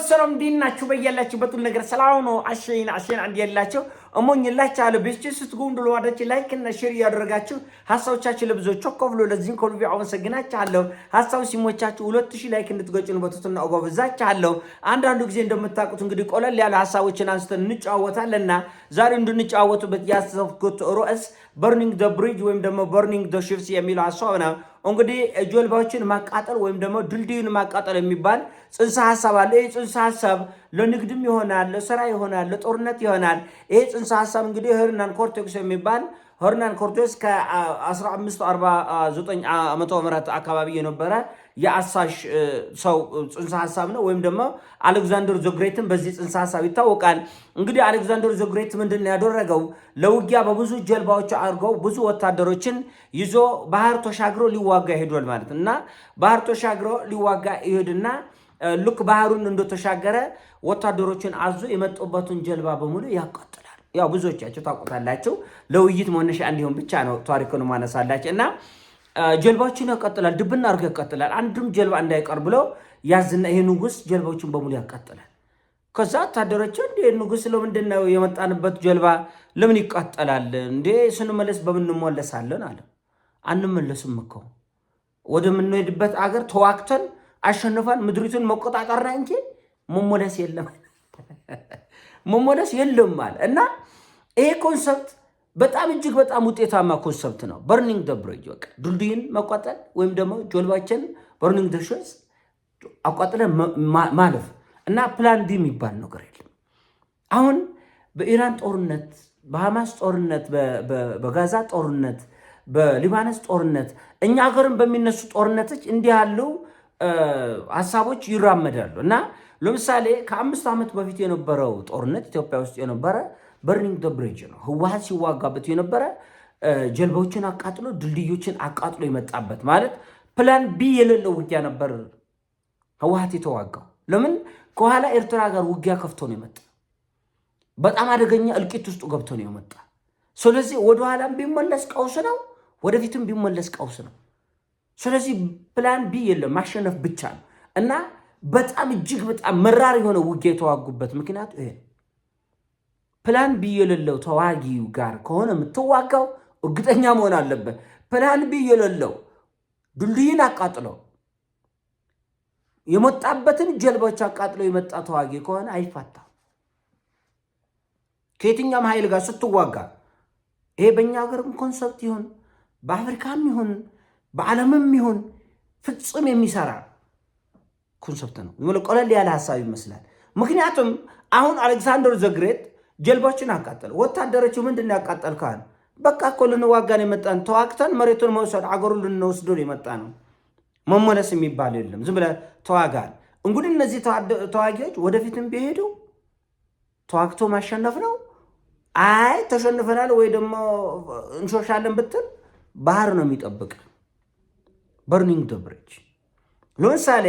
ሰላም ዲናችሁ በያላችሁ በጥል ነገር ሰላም ነው። አሸይን አንድ ያላችሁ እሞኝላችሁ አለ በስቺ ስትጎንዱ ለዋዳች ላይክ እና ሼር ያደረጋችሁ ሐሳቦቻችሁ ለብዙዎች ቾኮብሎ ለዚህን ኮልቪ አመሰግናችኋለሁ። ሐሳቡ ሲሞቻችሁ 2000 ላይክ እንድትገጩን በትትና አጓብዛችኋለሁ። አንዳንዱ ጊዜ እንደምታውቁት እንግዲህ ቆለል ያለ ሐሳቦችን አንስተን እንጫወታለንና ዛሬ እንድንጫወቱበት ያሰብኩት ርዕስ በርኒንግ ዘ ብሪጅ ወይም ደግሞ በርኒንግ ዘ ሺፕስ የሚለው ሐሳብ ነው። እንግዲህ ጀልባዎችን ማቃጠል ወይም ደግሞ ድልድዩን ማቃጠል የሚባል ጽንሰ ሐሳብ አለ። ይህ ጽንሰ ሐሳብ ለንግድም ይሆናል፣ ለሥራ ይሆናል፣ ለጦርነት ይሆናል። ይሄ ጽንሰ ሐሳብ እንግዲህ ሄርናን ኮርቴክስ የሚባል ሄርናን ኮርቴክስ ከ1549 ዓመተ ምህረት አካባቢ የነበረ የአሳሽ ሰው ጽንሰ ሐሳብ ነው። ወይም ደግሞ አሌክዛንደር ዘ ግሬትም በዚህ ጽንሰ ሐሳብ ይታወቃል። እንግዲህ አሌክዛንደር ዘ ግሬት ምንድን ያደረገው ለውጊያ በብዙ ጀልባዎች አድርገው ብዙ ወታደሮችን ይዞ ባህር ተሻግሮ ሊዋጋ ይሄዳል ማለት እና ባህር ተሻግሮ ሊዋጋ ይሄድና ልክ ባህሩን እንደተሻገረ ወታደሮችን አዞ የመጡበትን ጀልባ በሙሉ ያቃጥላል። ያው ብዙዎቻችሁ ታውቁታላችሁ። ለውይይት መነሻ እንዲሆን ብቻ ነው ታሪኩን ማነሳላችሁ እና ጀልባዎችን ያቃጥላል። ድብና አድርጎ ያቃጥላል። አንድም ጀልባ እንዳይቀር ብሎ ያዝና ይሄ ንጉስ ጀልባዎችን በሙሉ ያቃጥላል። ከዛ ወታደሮች እንዴ ንጉስ ለምንድን ነው የመጣንበት ጀልባ ለምን ይቃጠላል እንዴ? ስንመለስ በምን እንመለሳለን አለ። አንመለስም እኮ ወደ ምንሄድበት አገር ተዋክተን አሸንፈን ምድሪቱን መቆጣጠርና እንጂ መመለስ የለም አለ እና ይሄ ኮንሰፕት በጣም እጅግ በጣም ውጤታማ ኮንሰፕት ነው። በርኒንግ ዘ ብሪጅ በቃ ድልድይን መቋጠል ወይም ደግሞ ጀልባችን በርኒንግ ዘ ሺፕስ አቋጥለን ማለፍ እና ፕላን ቢ የሚባል ነገር የለም። አሁን በኢራን ጦርነት፣ በሐማስ ጦርነት፣ በጋዛ ጦርነት፣ በሊባኖስ ጦርነት እኛ ሀገርም በሚነሱ ጦርነቶች እንዲህ ያሉ ሐሳቦች ይራመዳሉ እና ለምሳሌ ከ5 ዓመት በፊት የነበረው ጦርነት ኢትዮጵያ ውስጥ የነበረ በርኒንግ ዘ ብሪጅ ነው። ህወሓት ሲዋጋበት የነበረ ጀልባዎችን አቃጥሎ ድልድዮችን አቃጥሎ የመጣበት ማለት ፕላን ቢ የሌለው ውጊያ ነበር ህወሓት የተዋጋው። ለምን? ከኋላ ኤርትራ ጋር ውጊያ ከፍቶ ነው የመጣ። በጣም አደገኛ እልቂት ውስጥ ገብቶ ነው የመጣ። ስለዚህ ወደኋላም ቢመለስ ቀውስ ነው፣ ወደፊትም ቢመለስ ቀውስ ነው። ስለዚህ ፕላን ቢ የለም፣ ማሸነፍ ብቻ ነው እና በጣም እጅግ በጣም መራር የሆነ ውጊያ የተዋጉበት ምክንያት ይሄ ፕላን ቢ የሌለው ተዋጊው ጋር ከሆነ የምትዋጋው እርግጠኛ መሆን አለበት። ፕላን ቢ የሌለው ድልድይን አቃጥለው የመጣበትን ጀልባዎች አቃጥለው የመጣ ተዋጊ ከሆነ አይፋታም ከየትኛውም ኃይል ጋር ስትዋጋ። ይሄ በእኛ ሀገርም ኮንሰፕት ይሁን በአፍሪካም ይሁን በዓለምም ይሁን ፍጹም የሚሰራ ኮንሰፕት ነው። ቀለል ያለ ሐሳብ ይመስላል። ምክንያቱም አሁን አሌክሳንደር ዘ ግሬት ጀልባዎችን አቃጠለ። ወታደሮቹ ምንድን ነው ያቃጠልካል? በቃ እኮ ልንዋጋን የመጣን ተዋግተን መሬቱን መውሰድ አገሩን ልንወስዶ የመጣ ነው። መመለስ የሚባል የለም። ዝም ብለህ ተዋጋል። እንግዲህ እነዚህ ተዋጊዎች ወደፊትም ቢሄዱ ተዋግቶ ማሸነፍ ነው። አይ ተሸንፈናል ወይ ደግሞ እንሾሻለን ብትል ባህር ነው የሚጠብቅ። በርኒንግ ዘ ብሪጅ ለምሳሌ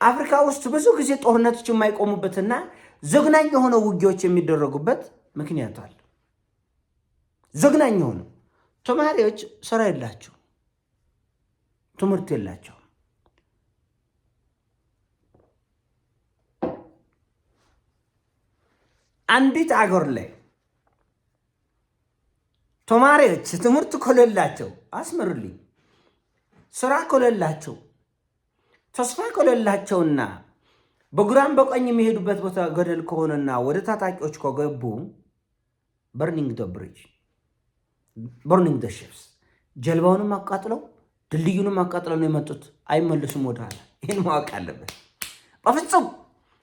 አፍሪካ ውስጥ ብዙ ጊዜ ጦርነቶች የማይቆሙበትና ዘግናኝ የሆነ ውጊያዎች የሚደረጉበት ምክንያት አለ። ዘግናኝ የሆነ ተማሪዎች ስራ የላቸው፣ ትምህርት የላቸው። አንዲት አገር ላይ ተማሪዎች ትምህርት ከሌላቸው፣ አስምርልኝ፣ ስራ ከሌላቸው፣ ተስፋ ከሌላቸውና በግራም በቀኝ የሚሄዱበት ቦታ ገደል ከሆነና ወደ ታጣቂዎች ከገቡ በርኒንግ ዘ ብሪጅ በርኒንግ ዘ ሺፕስ ጀልባውንም አቃጥለው ድልድዩንም አቃጥለው ነው የመጡት። አይመለሱም ወደኋላ። ይህን ማወቅ አለበት በፍጹም።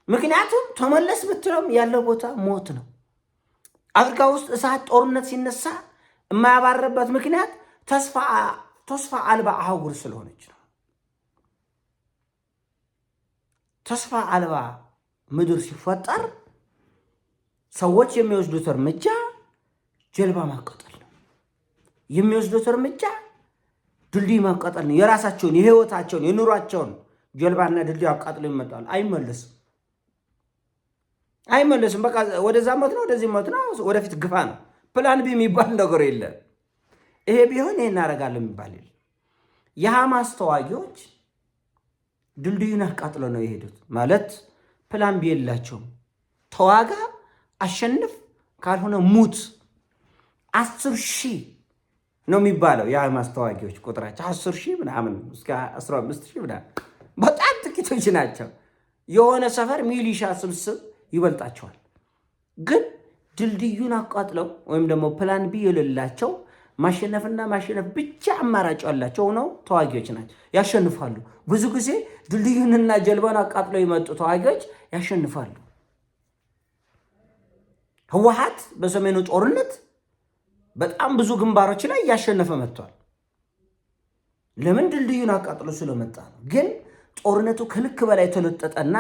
ምክንያቱም ተመለስ ብትለውም ያለው ቦታ ሞት ነው። አፍሪካ ውስጥ እሳት ጦርነት ሲነሳ የማያባረበት ምክንያት ተስፋ አልባ አህጉር ስለሆነች ነው። ተስፋ አልባ ምድር ሲፈጠር ሰዎች የሚወስዱት እርምጃ ጀልባ ማቃጠል ነው። የሚወስዱት እርምጃ ድልድይ ማቃጠል ነው። የራሳቸውን የህይወታቸውን የኑሯቸውን ጀልባና ድልድይ አቃጥለው ይመጣሉ። አይመለስም። በቃ ወደዛ ሞት ነው፣ ወደዚህ ሞት ነው፣ ወደፊት ግፋ ነው። ፕላን ቢ የሚባል ነገር የለም። ይሄ ቢሆን ይሄ እናደርጋለን የሚባል የለም። የሐማስ ተዋጊዎች ድልድዩን አቃጥለው ነው የሄዱት። ማለት ፕላን ቢ የላቸውም። ተዋጋ፣ አሸንፍ፣ ካልሆነ ሙት። 10,000 ነው የሚባለው የሐማስ ተዋጊዎች ቁጥራቸው 10,000 ምናምን እስከ 15,000 ምናምን፣ በጣም ጥቂቶች ናቸው። የሆነ ሰፈር ሚሊሻ ስብስብ ይበልጣቸዋል። ግን ድልድዩን አቃጥለው ወይም ደግሞ ፕላን ቢ የሌላቸው ማሸነፍና ማሸነፍ ብቻ አማራጭ ያላቸው ነው ተዋጊዎች ናቸው። ያሸንፋሉ። ብዙ ጊዜ ድልድዩንና ጀልባን አቃጥለው የመጡ ተዋጊዎች ያሸንፋሉ። ህወሓት በሰሜኑ ጦርነት በጣም ብዙ ግንባሮች ላይ እያሸነፈ መጥቷል። ለምን? ድልድዩን አቃጥሎ ስለመጣ ነው። ግን ጦርነቱ ከልክ በላይ የተለጠጠና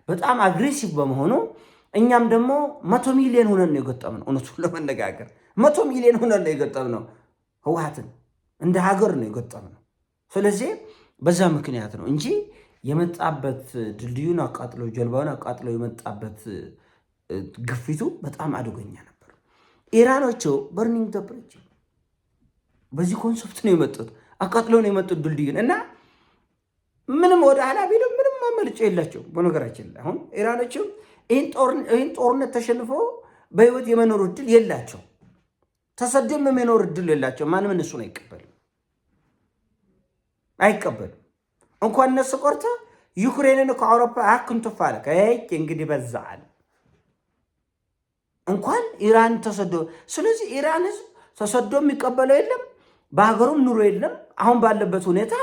በጣም አግሬሲቭ በመሆኑ እኛም ደግሞ 100 ሚሊዮን ሆነን ነው የገጠምነው። እውነቱን ለመነጋገር 100 ሚሊዮን ሆነን ነው የገጠምነው። ህወሓትን እንደ ሀገር ነው የገጠምነው። ስለዚህ በዛ ምክንያት ነው እንጂ የመጣበት ድልድዩን አቃጥሎ ጀልባውን አቃጥሎ የመጣበት ግፊቱ በጣም አደገኛ ነበር። ኢራኖቹ በርኒንግ ዘ ብሪጅ በዚህ ኮንሰፕት ነው የመጡት። አቃጥለው ነው የመጡት ድልድዩን እና ምንም ወደ ኋላ ቢልም ምንም ማመልጫ የላቸው። በነገራችን ላይ አሁን ኢራኖቹ ይህን ጦርነት ተሸንፎ በህይወት የመኖር እድል የላቸው። ተሰደም የመኖር እድል የላቸው። ማንም እነሱን አይቀበልም። እንኳን እነሱ ቆርተ ዩክሬንን ከአውሮፓ አክንቱፍ አለ። እንግዲህ በዛል እንኳን ኢራን ተሰዶ። ስለዚህ ኢራን ህዝብ ተሰዶ የሚቀበለው የለም፣ በሀገሩም ኑሮ የለም። አሁን ባለበት ሁኔታ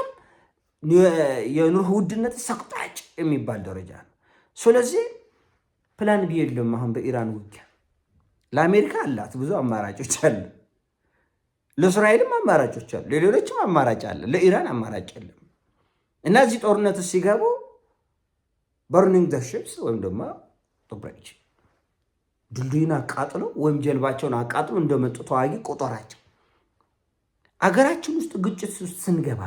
የኑሮ ውድነት ሰቅጣጭ የሚባል ደረጃ ነው። ስለዚህ ፕላን ቢ የለም። አሁን በኢራን ውጊያ ለአሜሪካ አላት ብዙ አማራጮች አሉ፣ ለእስራኤልም አማራጮች አሉ፣ ለሌሎችም አማራጭ አለ። ለኢራን አማራጭ የለም። እና እዚህ ጦርነት ሲገቡ በርኒንግ ዘ ሺፕስ ወይም ደግሞ ብሪጅ ድልድዩን አቃጥለው ወይም ጀልባቸውን አቃጥለው እንደመጡ ተዋጊ ቆጠራቸው። አገራችን ውስጥ ግጭት ውስጥ ስንገባ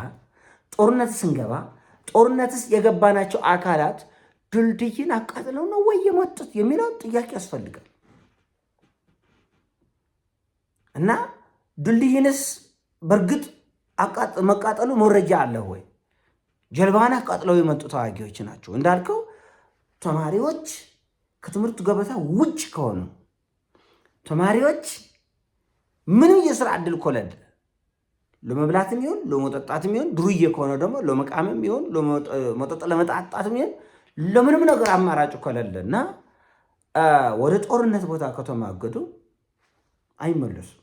ጦርነትስ የገባናቸው አካላት ድልድይን አቃጥለው ነው ወይ የመጡት የሚለው ጥያቄ ያስፈልጋል። እና ድልድይንስ በእርግጥ መቃጠሉ መረጃ አለ ወይ? ጀልባን አቃጥለው የመጡ ተዋጊዎች ናቸው እንዳልከው። ተማሪዎች ከትምህርት ገበታ ውጭ ከሆኑ ተማሪዎች ምንም የስራ ዕድል ኮለድ ለመብላትም ይሁን ለመጠጣትም ይሁን ድሩዬ ከሆነ ደግሞ ለመቃምም ይሁን መጠጥ ለመጣጣትም ይሁን ለምንም ነገር አማራጭ ከሌለና ወደ ጦርነት ቦታ ከተማገዱ አይመለሱም።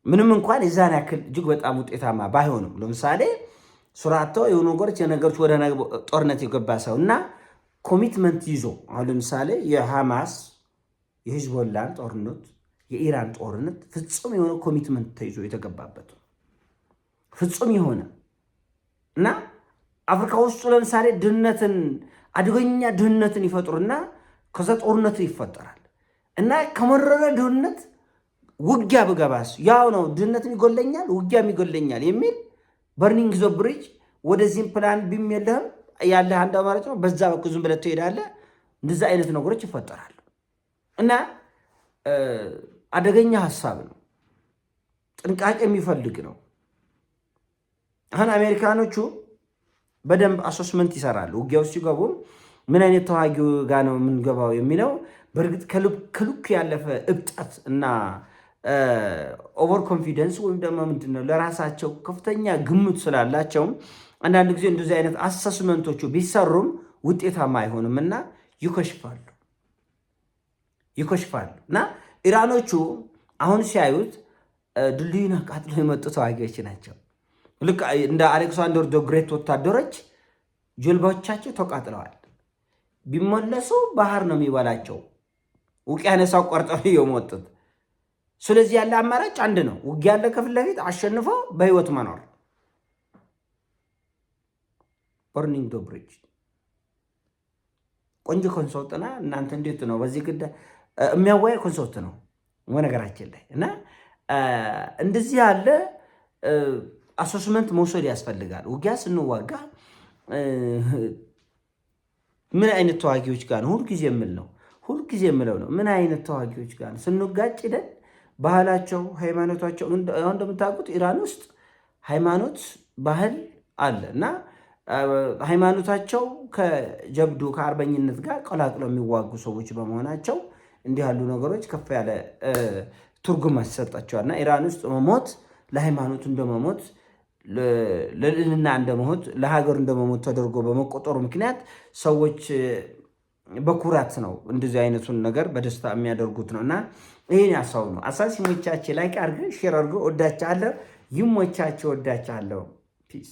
ምንም እንኳን የዛን ያክል እጅግ በጣም ውጤታማ ባይሆንም፣ ለምሳሌ ሱራቶ የሆኑ ነገሮች ወደ ጦርነት የገባ ሰው እና ኮሚትመንት ይዞ አሁን ለምሳሌ የሐማስ የሂዝቦላን ጦርነት የኢራን ጦርነት ፍጹም የሆነ ኮሚትመንት ተይዞ የተገባበት ፍጹም የሆነ እና አፍሪካ ውስጥ ለምሳሌ አደገኛ ድህነትን ይፈጥሩና ከዛ ጦርነት ይፈጠራል እና ከመረረ ድህነት ውጊያ ብገባስ ያው ነው፣ ድህነትን ይጎለኛል፣ ውጊያም ይጎለኛል የሚል በርኒንግ ዘ ብሪጅ ወደዚህም ፕላን ቢም የለህም ያለህ አንድ አማራጭ ነው። በዛ በኩል ዝም ብለህ ትሄዳለህ። እንደዛ አይነት ነገሮች ይፈጠራሉ እና አደገኛ ሀሳብ ነው፣ ጥንቃቄ የሚፈልግ ነው። አሁን አሜሪካኖቹ በደንብ አሶስመንት ይሰራሉ። ውጊያው ሲገቡ ምን አይነት ተዋጊ ጋር ነው የምንገባው የሚለው በእርግጥ ከልክ ያለፈ እብጠት እና ኦቨር ኮንፊደንስ ወይም ደግሞ ምንድነው ለራሳቸው ከፍተኛ ግምት ስላላቸው አንዳንድ ጊዜ እንደዚህ አይነት አሰስመንቶቹ ቢሰሩም ውጤታማ አይሆንም እና ይኮሽፋሉ እና ኢራኖቹ አሁን ሲያዩት ድልድዩን አቃጥለው የመጡ ተዋጊዎች ናቸው። ልክ እንደ አሌክሳንደር ደ ግሬት ወታደሮች ጀልባዎቻቸው ተቃጥለዋል። ቢመለሱ ባህር ነው የሚበላቸው፣ ውቅያኖስ አቋርጠው የሞቱት። ስለዚህ ያለ አማራጭ አንድ ነው፣ ውጊያ ያለ ከፊት ለፊት አሸንፎ በህይወት መኖር። በርኒንግ ዘ ብሪጅ ቆንጆ ኮንሰልትና እናንተ እንዴት ነው በዚህ ጉዳይ የሚያወያይ ኮንሰልት ነው በነገራችን ላይ እና እንደዚህ ያለ አሶስመንት መውሰድ ያስፈልጋል። ውጊያ ስንዋጋ ምን አይነት ተዋጊዎች ጋር ነው ሁልጊዜ የምለው ነው ምን አይነት ተዋጊዎች ጋር ነው ስንጋጭ ደን ባህላቸው፣ ሃይማኖታቸው እንደምታውቁት ኢራን ውስጥ ሃይማኖት ባህል አለ እና ሃይማኖታቸው ከጀብዱ ከአርበኝነት ጋር ቀላቅለው የሚዋጉ ሰዎች በመሆናቸው እንዲህ ያሉ ነገሮች ከፍ ያለ ትርጉም ያሰጣቸዋልና ኢራን ውስጥ መሞት ለሃይማኖት እንደመሞት ለልዕልና እንደመሞት ለሀገር እንደመሞት ተደርጎ በመቆጠሩ ምክንያት ሰዎች በኩራት ነው እንደዚህ አይነቱን ነገር በደስታ የሚያደርጉት ነውና ይሄን ያሳው ነው። አሳስ ይሞቻችሁ፣ ላይክ አድርገህ ሼር አድርገህ። ወዳቻለሁ። ይሞቻችሁ፣ ወዳቻለሁ። ፒስ